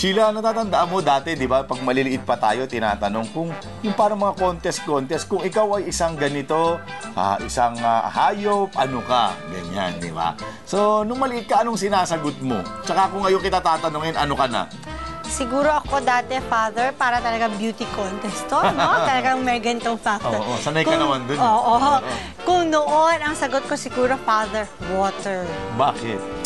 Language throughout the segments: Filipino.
Sheila, natatandaan mo dati, di ba, pag maliliit pa tayo, tinatanong kung yung parang mga contest, kung ikaw ay isang ganito, isang hayop, ano ka? Ganyan, di ba? So, nung maliit ka, anong sinasagot mo? Tsaka kung ngayon kita tatanungin, ano ka na? Siguro ako dati, Father, para talaga beauty contest to, no? Talagang may ganitong factor. Oo, sanay ka naman dun. Oo. Kung noon, ang sagot ko siguro, Father, water. Bakit?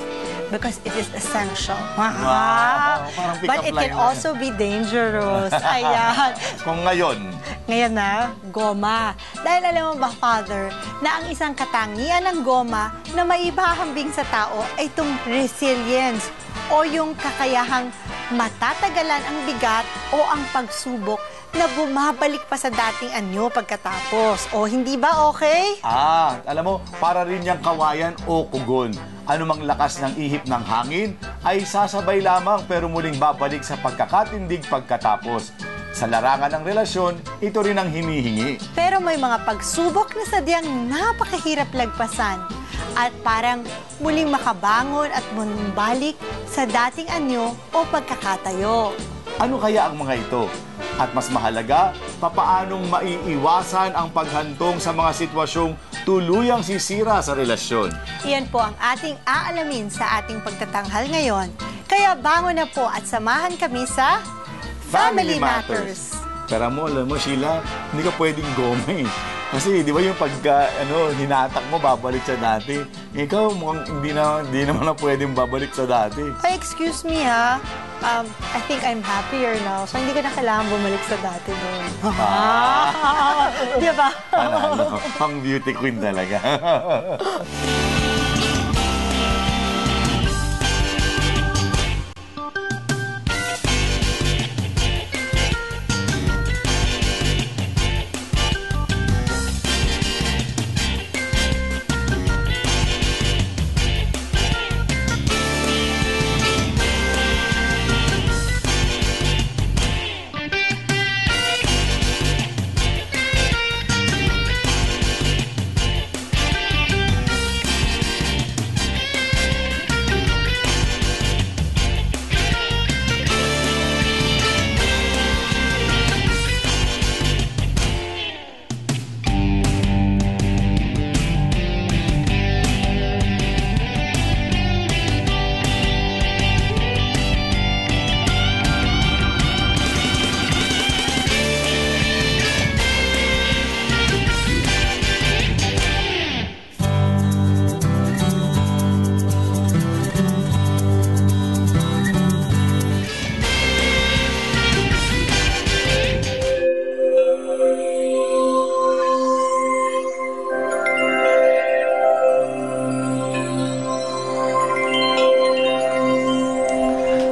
Because it is essential. Wow, parang pick-up But it line can na. also be dangerous. Ayan. Kung ngayon? Ngayon na, goma. Dahil alam mo ba, Father, na ang isang katangian ng goma na maibahambing sa tao ay itong resilience o yung kakayahang matatagalan ang bigat o ang pagsubok na bumabalik pa sa dating anyo pagkatapos. O, hindi ba okay? Alam mo, para rin yung kawayan o kugon. Anumang lakas ng ihip ng hangin ay sasabay lamang pero muling babalik sa pagkakatindig pagkatapos. Sa larangan ng relasyon, ito rin ang hinihingi. Pero may mga pagsubok na sadyang napakahirap lagpasan at parang muling makabangon at bumalik sa dating anyo o pagkakatayo. Ano kaya ang mga ito? At mas mahalaga, papaanong maiiwasan ang paghantong sa mga sitwasyong tuluyang sisira sa relasyon? Iyan po ang ating aalamin sa ating pagtatanghal ngayon. Kaya bangon na po at samahan kami sa Family Matters. Pero alam mo, Sheila, hindi ka pwedeng goma eh. Kasi, di ba yung hinatak mo, babalik sa dati. Ikaw, mukhang hindi naman na pwedeng babalik sa dati. Ay, excuse me ha. I think I'm happier now. So, hindi ko na kailangan bumalik sa dati doon. Di ba? Pang beauty queen talaga.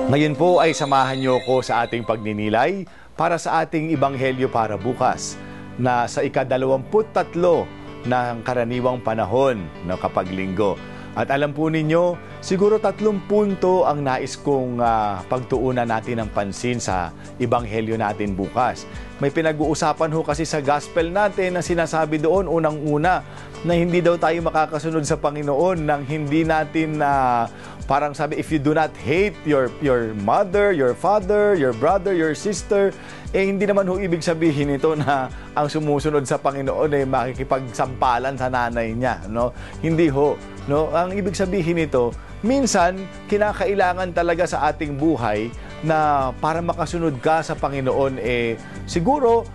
Ngayon po ay samahan niyo ko sa ating pagninilay para sa ating Ebanghelyo para bukas na sa ika-23 ng karaniwang panahon ng kapag linggo. At alam po ninyo, siguro 3 punto ang nais kong pagtuunan natin ng pansin sa Ebanghelyo natin bukas. May pinag-uusapan ho kasi sa gospel natin na sinasabi doon unang-una na hindi daw tayo makakasunod sa Panginoon nang hindi natin parang sabi, if you do not hate your mother, your father, your brother, your sister, hindi naman ho ibig sabihin ito na ang sumusunod sa Panginoon ay makikipagsampalan sa nanay niya, no? Hindi ho, no? Ang ibig sabihin nito, minsan kinakailangan talaga sa ating buhay na para makasunod ka sa Panginoon siguro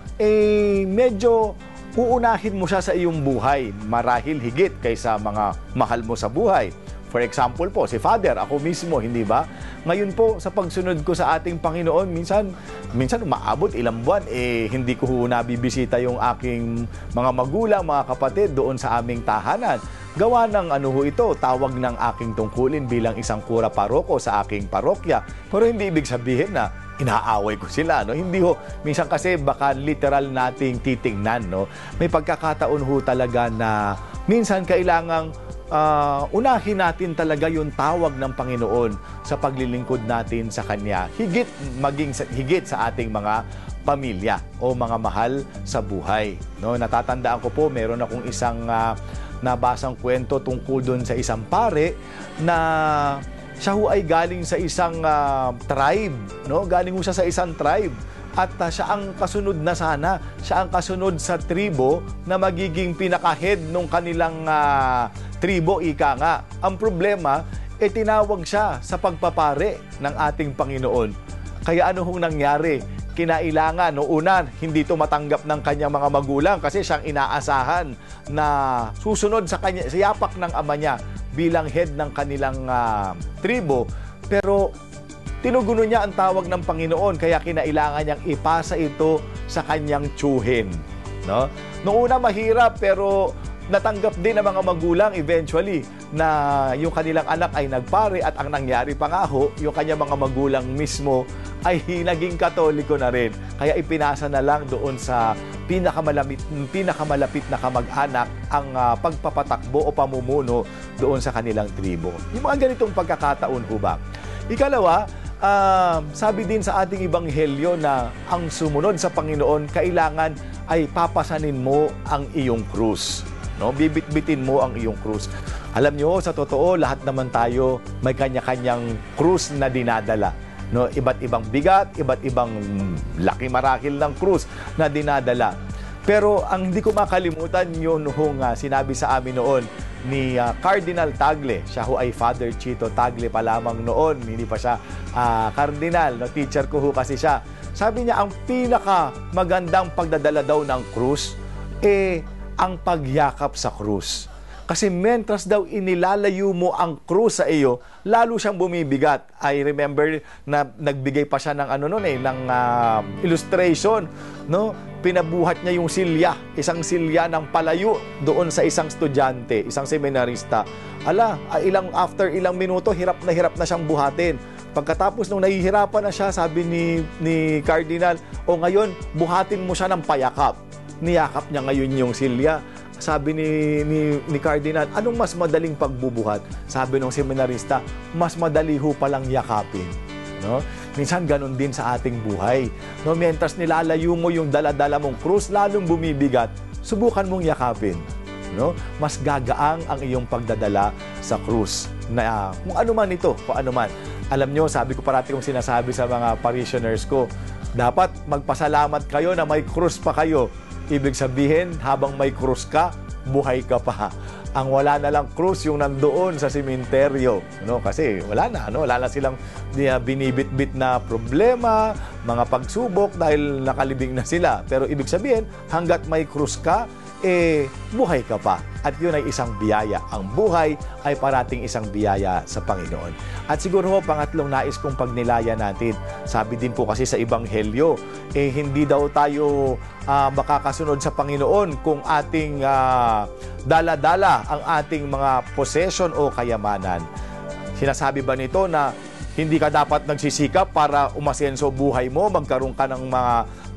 medyo uunahin mo siya sa iyong buhay, marahil higit kaysa mga mahal mo sa buhay. For example po, si Father, ako mismo, hindi ba? Ngayon po, sa pagsunod ko sa ating Panginoon, minsan umaabot ilang buwan, hindi ko nabibisita yung aking mga magulang, mga kapatid doon sa aming tahanan. Gawa ng ito, tawag ng aking tungkulin bilang isang kura paroko sa aking parokya. Pero hindi ibig sabihin na inaaway ko sila, no? Hindi ho. Minsan kasi baka literal nating titingnan, no? May pagkakataon ho talaga na minsan kailangang unahin natin talaga yung tawag ng Panginoon sa paglilingkod natin sa Kanya, higit sa ating mga pamilya o mga mahal sa buhay. No? Natatandaan ko po, meron akong isang nabasang kwento tungkol doon sa isang pare na siya ho ay galing sa isang tribe, no? Galing ho siya sa isang tribe. At siya ang kasunod na sana, siya ang kasunod sa tribo na magiging pinaka-head nung kanilang tribo, ika nga. Ang problema, tinawag siya sa pagpapare ng ating Panginoon. Kaya ano hong nangyari? Kinailangan, una, hindi ito matanggap ng kanyang mga magulang kasi siyang inaasahan na susunod sa kanya, sa yapak ng ama niya bilang head ng kanilang tribo. Pero tinuguno niya ang tawag ng Panginoon, kaya kinailangan niyang ipasa ito sa kanyang tiyuhin. No? Noong una mahirap, pero natanggap din ng mga magulang eventually na yung kanilang anak ay nagpare, at ang nangyari pa nga ho, yung kanyang mga magulang mismo ay naging Katoliko na rin. Kaya ipinasa na lang doon sa pinakamalapit na kamag-anak ang pagpapatakbo o pamumuno doon sa kanilang tribo. Yung mga ganitong pagkakataon ho ba? Ikalawa, sabi din sa ating Ebanghelyo na ang sumunod sa Panginoon, kailangan ay papasanin mo ang iyong krus. No? Bibitbitin mo ang iyong krus. Alam nyo, sa totoo, lahat naman tayo may kanya-kanyang krus na dinadala. No? Iba't ibang bigat, iba't ibang laki marahil ng krus na dinadala. Pero ang hindi ko makalimutan yun sinabi sa amin noon ni Cardinal Tagle. Siya ho ay Father Chito Tagle pa lamang noon. Hindi pa siya Cardinal. No? Teacher ko ho kasi siya. Sabi niya, ang pinaka magandang pagdadala daw ng krus, ang pagyakap sa krus. Kasi mentras daw inilalayo mo ang krus sa iyo, lalo siyang bumibigat. I remember na nagbigay pa siya ng ng illustration, no? Pinabuhat niya yung silya, isang silya ng palayo doon sa isang estudyante, isang seminarista. After ilang minuto, hirap na siyang buhatin. Pagkatapos nung nahihirapan na siya, sabi ni Cardinal, ngayon, buhatin mo siya ng payakap. Niyakap niya ngayon yung silya. Sabi ni Cardinal, anong mas madaling pagbubuhat? Sabi ng seminarista, mas madali ho palang yakapin. No? Minsan ganun din sa ating buhay. No? Mientras nilalayo mo yung dala-dala mong krus, lalong bumibigat, subukan mong yakapin. No? Mas gagaang ang iyong pagdadala sa krus. Na, kung ano man ito, kung ano man. Alam nyo, sabi ko parati kong sinasabi sa mga parishioners ko, dapat magpasalamat kayo na may krus pa kayo. Ibig sabihin, habang may krus ka, buhay ka pa. Ang wala na lang krus yung nandoon sa sementeryo. No? Kasi wala na silang binibit-bit na problema, mga pagsubok dahil nakalibing na sila. Pero ibig sabihin, hanggat may krus ka, buhay ka pa. At yun ay isang biyaya. Ang buhay ay parating isang biyaya sa Panginoon. At siguro pangatlong nais kong pagnilaya natin, sabi din po kasi sa Ebanghelyo, hindi daw tayo makakasunod sa Panginoon kung ating dala-dala ang ating mga possession o kayamanan. Sinasabi ba nito na hindi ka dapat nagsisikap para umasenso buhay mo, magkaroon ka ng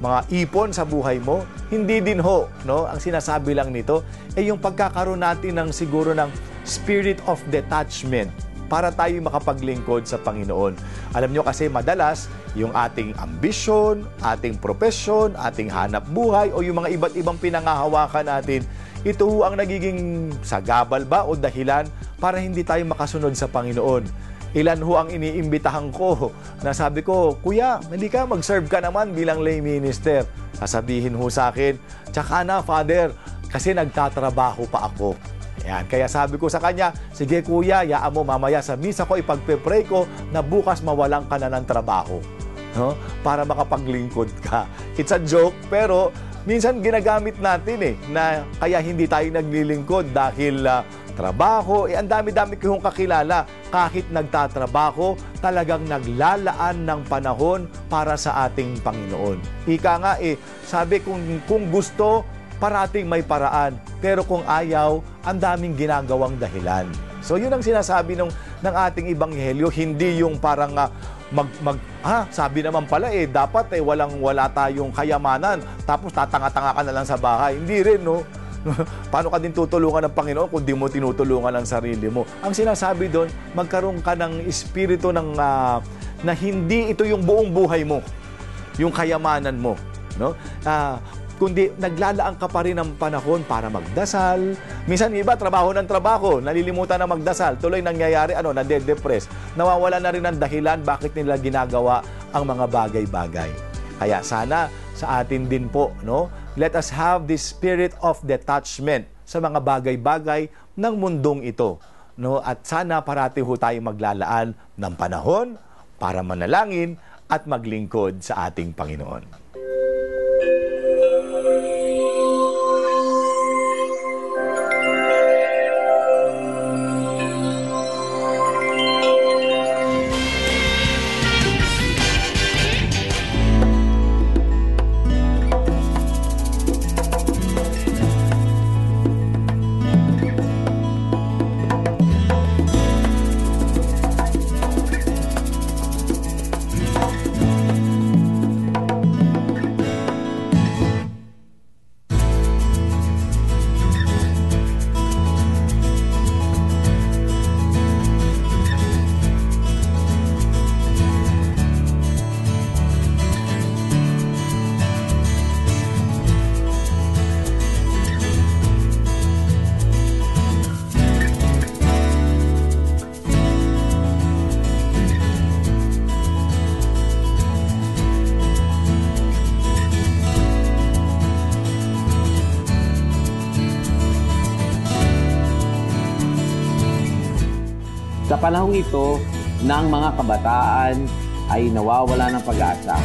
mga ipon sa buhay mo? Hindi din ho, no? Ang sinasabi lang nito yung pagkakaroon natin ng siguro ng spirit of detachment para tayo makapaglingkod sa Panginoon. Alam nyo kasi madalas yung ating ambisyon, ating profesyon, ating hanap buhay o yung mga iba't ibang pinangahawakan natin, ito ang nagiging sagabal ba o dahilan para hindi tayo makasunod sa Panginoon. Ilan ho ang iniimbitahan ko na sabi ko, Kuya, hindi ka mag-serve ka naman bilang lay minister. Sasabihin ho sa akin, tsaka na, Father, kasi nagtatrabaho pa ako. Ayan, kaya sabi ko sa kanya, sige Kuya, yaan mo mamaya sa misa ko, ipagpe-pray ko na bukas mawalan ka na ng trabaho. No? Para makapaglingkod ka. It's a joke, pero minsan ginagamit natin na kaya hindi tayo naglilingkod dahil trabaho, ang dami-dami kong kakilala, kahit nagtatrabaho, talagang naglalaan ng panahon para sa ating Panginoon. Ika nga sabi kung gusto, parating may paraan. Pero kung ayaw, ang daming ginagawang dahilan. So yun ang sinasabi ng ating Ebanghelyo, hindi yung parang sabi naman pala dapat wala tayong kayamanan, tapos tatanga-tanga ka na lang sa bahay. Hindi rin, no? Paano ka din tutulungan ng Panginoon kung di mo tinutulungan ang sarili mo? Ang sinasabi doon, magkaroon ka ng espiritu na hindi ito yung buong buhay mo, yung kayamanan mo. No? kundi naglalaan ka pa rin ng panahon para magdasal. Minsan iba, trabaho ng trabaho, nalilimutan na magdasal. Tuloy nangyayari, nade-depress. Nawawala na rin ang dahilan bakit nila ginagawa ang mga bagay-bagay. Kaya sana sa atin din po, no? Let us have this spirit of detachment sa mga bagay-bagay ng mundong ito. No? At sana parati ho tayong maglalaan ng panahon para manalangin at maglingkod sa ating Panginoon. Sa panahong ito, na ang mga kabataan ay nawawala ng pag-asa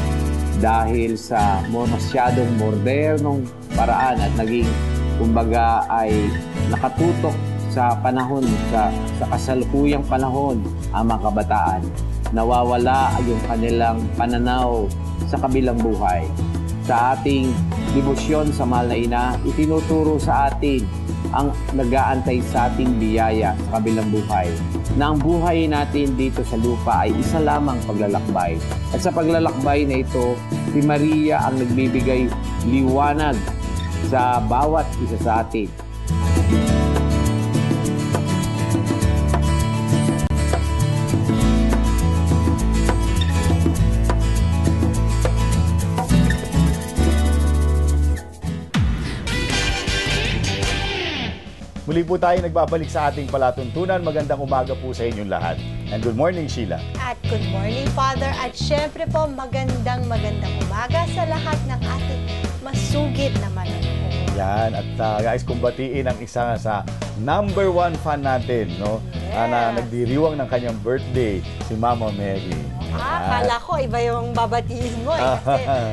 dahil sa masyadong modernong paraan at naging, kumbaga, ay nakatutok sa panahon, sa kasalukuyang panahon ang mga kabataan. Nawawala yung kanilang pananaw sa kabilang buhay. Sa ating debosyon sa mahal na ina, itinuturo sa atin ang nag-aantay sa ating biyaya sa kabilang buhay, na ang buhay natin dito sa lupa ay isa lamang paglalakbay. At sa paglalakbay na ito, si Maria ang nagbibigay liwanag sa bawat isa sa atin. Muli po tayo nagbabalik sa ating palatuntunan. Magandang umaga po sa inyong lahat. And good morning, Sheila. At good morning, Father. At syempre po, magandang umaga sa lahat ng ating masugid na manonood. Yan. At guys, kumbatiin ang isa sa number 1 fan natin, no? Yes. Na nagdiriwang ng kanyang birthday, si Mama Mary. Kala ko iba yung babatiin mo eh.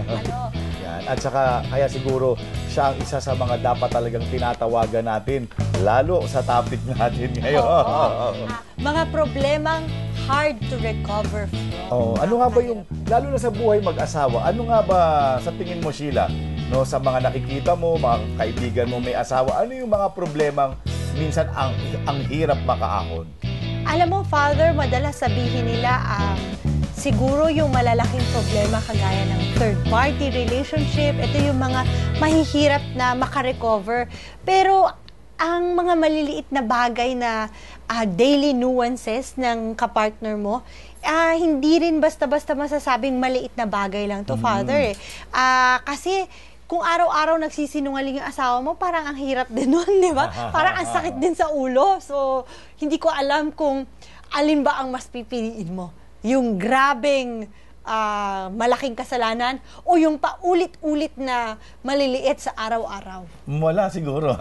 Kasi Yan. At saka, kaya siguro siya ang isa sa mga dapat talagang tinatawagan natin, lalo sa topic natin ngayon. Mga problemang hard to recover from. Ano nga ba yung, lalo na sa buhay mag-asawa, ano nga ba sa tingin mo, Sheila, no, sa mga nakikita mo, mga kaibigan mo may asawa, ano yung mga problemang minsan ang hirap makaahon? Alam mo, Father, madalas sabihin nila, siguro yung malalaking problema kagaya ng third-party relationship, ito yung mga mahihirap na makarecover. Pero ang mga maliliit na bagay na daily nuances ng kapartner mo, hindi rin basta-basta masasabing maliit na bagay lang to, Father. Kasi kung araw-araw nagsisinungaling yung asawa mo, parang ang hirap din nun, di ba? Parang ang sakit din sa ulo. So, hindi ko alam kung alin ba ang mas pipiliin mo. Yung grabeng malaking kasalanan o yung paulit-ulit na maliliit sa araw-araw? Wala siguro.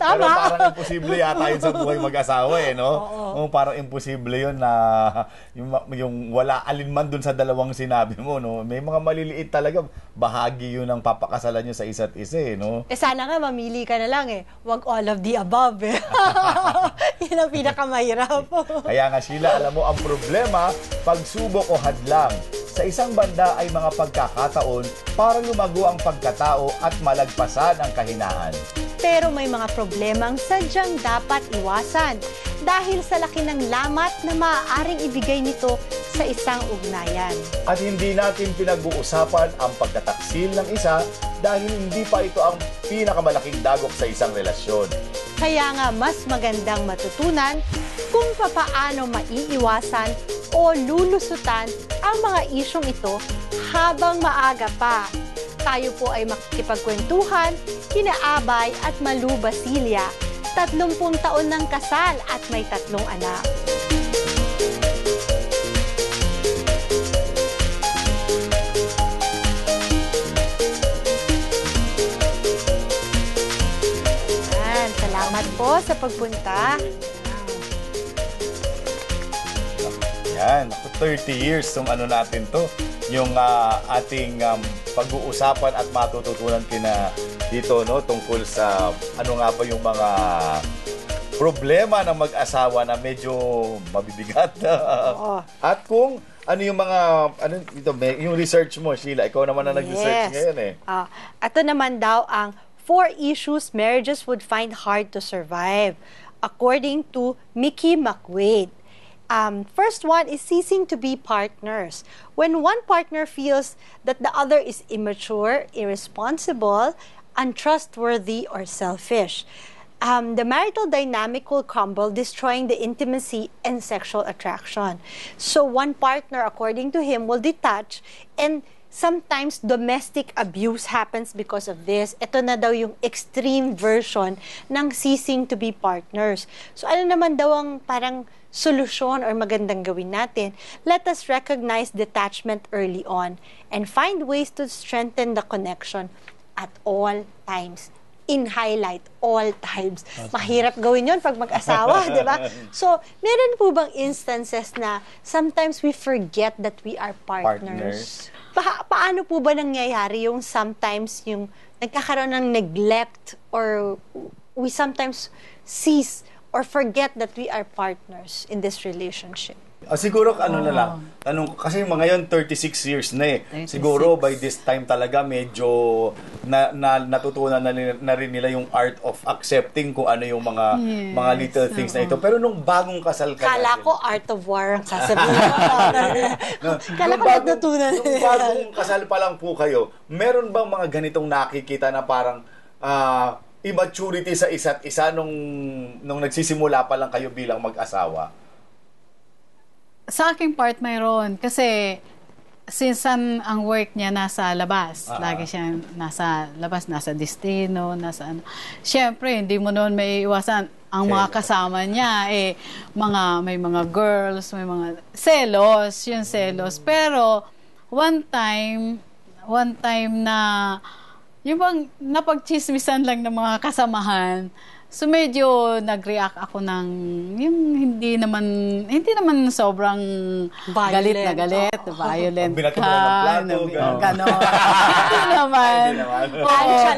Tama. Pero parang imposible yata yun sa buhay mag-asawa no? Oo. Parang imposible yun na yung wala alinman dun sa dalawang sinabi mo, no? May mga maliliit talaga, bahagi yun ng papakasalan nyo sa isa't isa, no? Sana nga mamili ka na lang Wag all of the above Yun ang pinakamahirap. Kaya nga, Sheila, alam mo, ang problema, pagsubok o hadlang. Sa isang banda ay mga pagkakataon para lumago ang pagkatao at malagpasan ang kahinaan. Pero may mga problemang sadyang dapat iwasan dahil sa laki ng lamat na maaaring ibigay nito sa isang ugnayan. At hindi natin pinag-uusapan ang pagtataksil ng isa dahil hindi pa ito ang pinakamalaking dagok sa isang relasyon. Kaya nga mas magandang matutunan kung papaano maiiwasan o lulusutan ang mga isyong ito habang maaga pa. tayo po ay makikipagkwentuhan, kinaabay at Malu Basilia. 30 taon ng kasal at may 3 anak. Salamat po sa pagpunta. Yan, 30 years yung ano natin to. Yung ating pag-uusapan at matututunan kina dito, no, tungkol sa ano nga ba yung mga problema ng mag-asawa na medyo mabibigat. At kung ano yung mga, ano dito, yung research mo, Sheila, ikaw naman na nag-research ngayon eh. Ito naman daw ang 4 issues marriages would find hard to survive, according to Mickey McWade. First one is ceasing to be partners. When one partner feels that the other is immature, irresponsible, untrustworthy, or selfish, the marital dynamic will crumble, destroying the intimacy and sexual attraction. So one partner, according to him, will detach, and sometimes domestic abuse happens because of this. Ito na daw yung extreme version ng ceasing to be partners. So ano naman daw ang parang solusyon or magandang gawin natin? Let us recognize detachment early on and find ways to strengthen the connection at all times. In highlight, all times. Mahirap gawin yun pag mag-asawa, di ba? So, meron po bang instances na sometimes we forget that we are partners? Paano po ba nangyayari yung sometimes yung nagkakaroon ng neglect or we sometimes cease or forget that we are partners in this relationship? Siguro ano na lang, kasi mga ngayon 36 years na eh. 36. Siguro by this time talaga medyo natutunan na rin nila yung art of accepting kung ano yung mga little things na ito. Pero nung bagong kasal ka Kala ko art of war ang sasabihin. Kala ko natutunan. Nung bagong kasal pa lang po kayo, meron bang mga ganitong nakikita na parang immaturity sa isa't isa nung nagsisimula pa lang kayo bilang mag-asawa? Sa aking part mayroon kasi since ang work niya nasa labas, lagi siyang nasa labas, nasa destino, nasa ano. Siyempre, hindi mo noon may iwasan ang mga kasama niya may mga girls, may mga selos. Pero one time na yung bang napagchismisan lang ng mga kasamahan. So medyo nag-react ako ng yung hindi naman sobrang galit na galit, violent ka, gano'n. Hindi naman.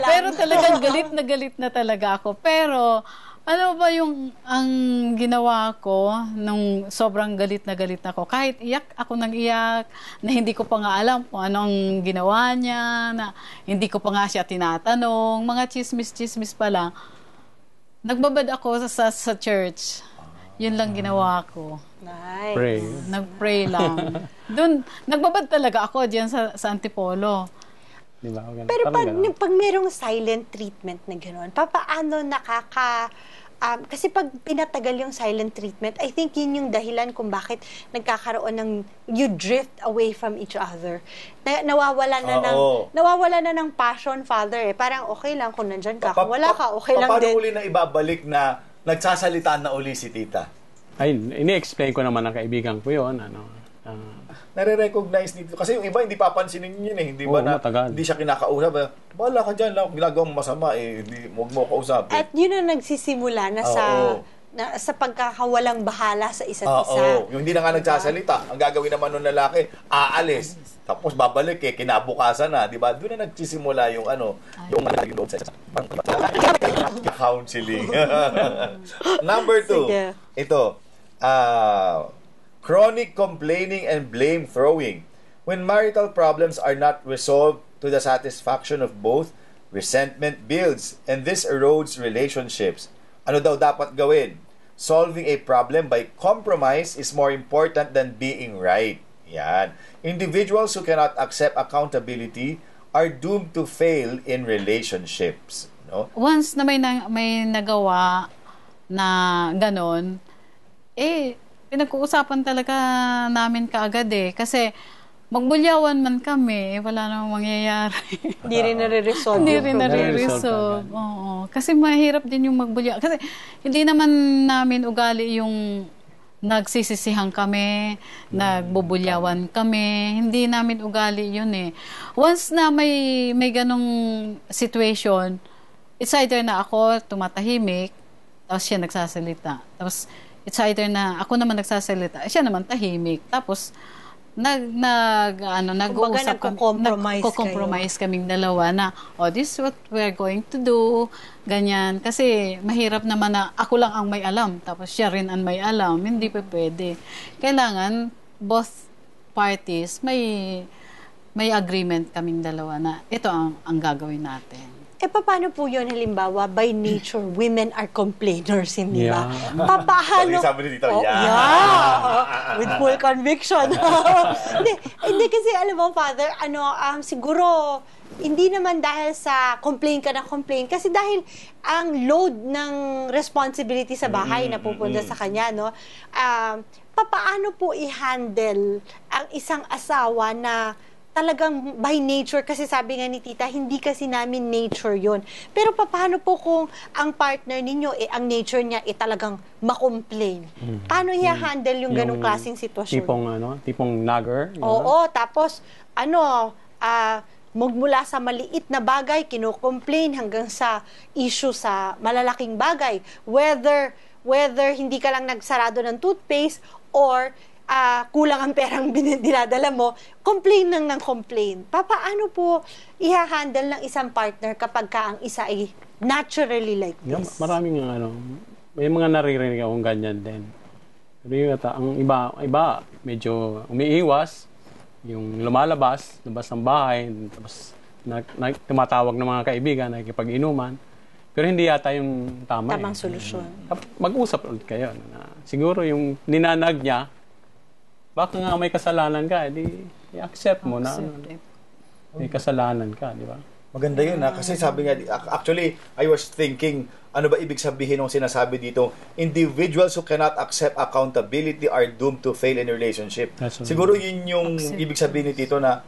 Pero talagang galit na talaga ako. Pero ano ba yung ang ginawa ko nung sobrang galit na ako? Kahit iyak ako nang iyak, na hindi ko pa nga alam kung anong ginawa niya, na hindi ko pa nga siya tinatanong, mga chismis pa lang. Nagbabad ako sa church. Yun lang ginawa ko. Nice. Pray. Nag-pray lang. Doon, nagbabad talaga ako diyan sa Antipolo. Diba? Pero pag merong silent treatment na gano'n, paano kasi pag pinatagal yung silent treatment, I think yun yung dahilan kung bakit nagkakaroon ng you drift away from each other. Nawawala na ng passion, Father. Parang okay lang kung nandyan ka. Kung wala ka, okay lang din. Paano uli na ibabalik na nagsasalita na uli si tita? Ay, ini-explain ko naman ng kaibigan ko yun. Nare-recognize nito. Kasi yung iba, hindi papansinin yun eh. Hindi ba hindi siya kinakausap. Bahala ka dyan lang. Ginagawang masama eh. Huwag mo kausap. At yun ang nagsisimula na sa pagkakawalang bahala sa isa't isa. Yung hindi na nga nagsasalita. Ang gagawin naman ng lalaki, aalis. Tapos babalik kinabukasan na. Diba? Doon na nagsisimula yung yung loob sa counseling. Number 2. Ito. Chronic complaining and blame throwing. When marital problems are not resolved to the satisfaction of both, resentment builds and this erodes relationships. Ano daw dapat gawin? Solving a problem by compromise is more important than being right. Yan. Individuals who cannot accept accountability are doomed to fail in relationships. No? Once na may nagawa na ganon, pinag-uusapan talaga namin kaagad kasi magbulyawan man kami, wala namang mangyayari. Hindi rin nare-resolve Hindi yung rin problema. nare-resolve. Oo. Kasi mahirap din yung magbulya. Kasi hindi naman namin ugali yung nagsisisihan kami, nagbubulyawan kami. Hindi namin ugali yun eh. Once na may ganong situation, it's either na ako tumatahimik, tapos siya nagsasalita. Tapos it's either na ako naman nagsasalita, siya naman tahimik. Tapos nag-uusap kami, nagko-compromise kaming dalawa na, this is what we're going to do, ganyan. Kasi mahirap naman na ako lang ang may alam, tapos siya rin ang may alam. Hindi pa pwede. Kailangan, both parties, may agreement kaming dalawa na ito ang gagawin natin. Paano po yun? Halimbawa, by nature, women are complainers, hindi ba? Yeah. Paano? Sabi ni Tito, With full conviction. hindi kasi, alam mo, Father, siguro, hindi naman dahil sa complain ka na complain, kasi dahil ang load ng responsibility sa bahay na pupunta sa kanya, no? Paano po i-handle ang isang asawa na talagang by nature, kasi sabi nga ni Tita, hindi kasi namin nature yon. Pero paano po kung ang partner ninyo, ang nature niya, talagang makomplain? Paano i-handle yung ganong klaseng sitwasyon? Tipong nagger. Oo, tapos, magmula sa maliit na bagay, kino-complain hanggang sa issue sa malalaking bagay. Whether hindi ka lang nagsarado ng toothpaste or kulang ang perang dinadala mo, complain ng complain. Paano po i-handle ng isang partner kapag ang isa ay naturally like this? Maraming may mga naririnig akong ganyan din. Pero ang iba medyo umiiwas, yung labas ng bahay, tapos tumatawag ng mga kaibigan, nakikipag-inuman. Pero hindi yata yung tamang solusyon. Mag-usap ulit kayo. Siguro yung ninanag niya, baka nga may kasalanan ka, i-accept mo na may kasalanan ka, di ba? Maganda yun kasi sabi nga, actually, I was thinking, ano ba ibig sabihin ng sinasabi dito? Individuals who cannot accept accountability are doomed to fail in a relationship. Siguro yun yung ibig sabihin ni Tito na,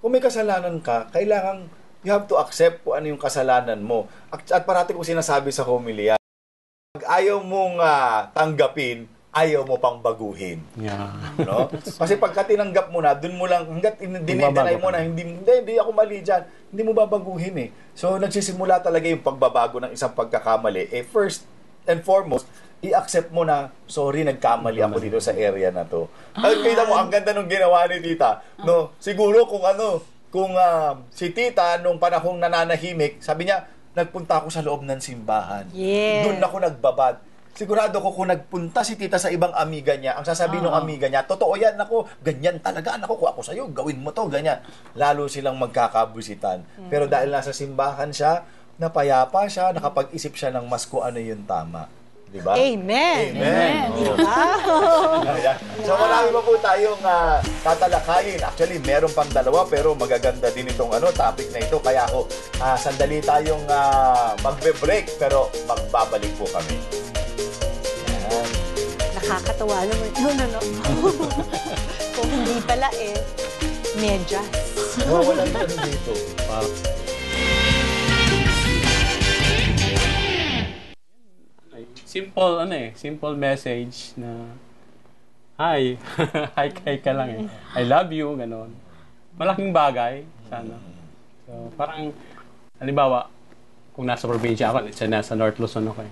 kung may kasalanan ka, kailangan you have to accept kung ano yung kasalanan mo. At parati ko sinasabi sa homilya, pag ayaw mong tanggapin, ayaw mo pang baguhin. Yeah. No? Kasi pagka tinanggap mo na, dun mo lang, hanggat dinay mo na, hindi ako mali dyan, hindi mo babaguhin eh. So, nagsisimula talaga yung pagbabago ng isang pagkakamali. First and foremost, i-accept mo na, sorry, nagkamali ako dito sa area na to. Kita mo, ang ganda nung ginawa ni Tita. No? Siguro kung si Tita, nung panahong nananahimik, sabi niya, nagpunta ako sa loob ng simbahan. Yes. Doon ako nagbabad. Sigurado ko kung nagpunta si Tita sa ibang amiga niya, ang sasabihin ng amiga niya, totoo yan, ako, ganyan talaga, ako, kung ako sa'yo, gawin mo to, ganyan. Lalo silang magkakabusitan. Pero dahil nasa simbahan siya, napayapa siya, nakapag-isip siya ng mas kung ano yung tama. Diba? Amen. Amen. Diba? So marami pa po tayong tatalakayin. Actually, meron pang dalawa pero magaganda din itong topic na ito. Kaya ako, sandali tayong magbe-break pero magbabalik po kami. Yan. Nakakatawa naman. No. Kung hindi pala medyas. Wala rin dito. Simple message na hi, hi ka lang I love you, ganon. Malaking bagay, sana. So, parang, halimbawa, kung nasa probinsya ako, nasa North Luzon ako